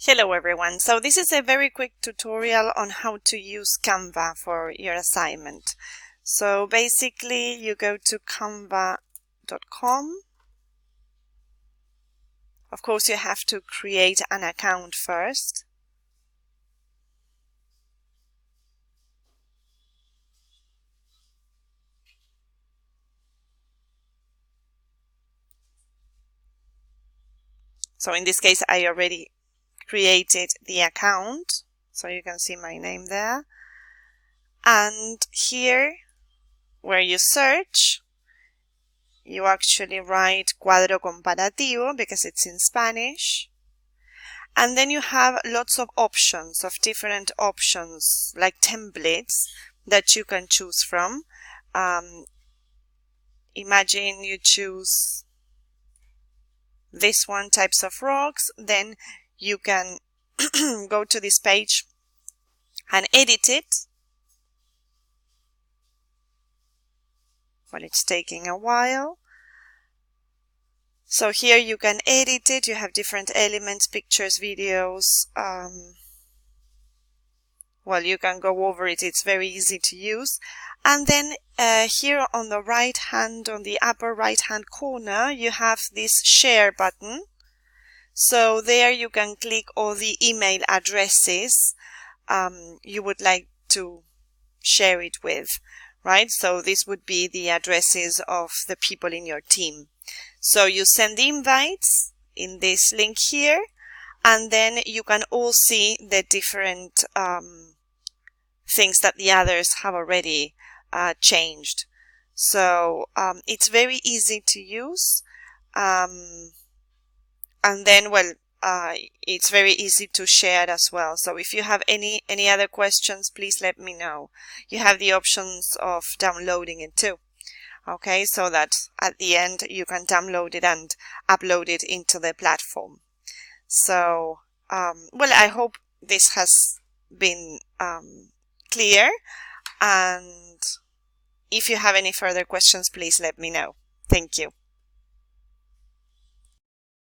Hello everyone, so this is a very quick tutorial on how to use Canva for your assignment. So basically you go to canva.com. Of course you have to create an account first. So in this case I already created the account, so you can see my name there. And here where you search, you actually write cuadro comparativo because it's in Spanish. And then you have lots of options, of different options, like templates that you can choose from. Imagine you choose this one, types of rocks, then you can go to this page and edit it. Well, it's taking a while. So here you can edit it, you have different elements, pictures, videos. Well, you can go over it, it's very easy to use. And then here on the right hand, on the upper right hand corner, you have this share button. So there you can click all the email addresses you would like to share it with, right? So this would be the addresses of the people in your team. So you send the invites in this link here, and then you can all see the different things that the others have already changed. So it's very easy to use, and then it's very easy to share as well. So if you have any other questions, please let me know. You have the options of downloading it too. Okay, so that at the end you can download it and upload it into the platform. So well, I hope this has been clear, and if you have any further questions, please let me know. Thank you.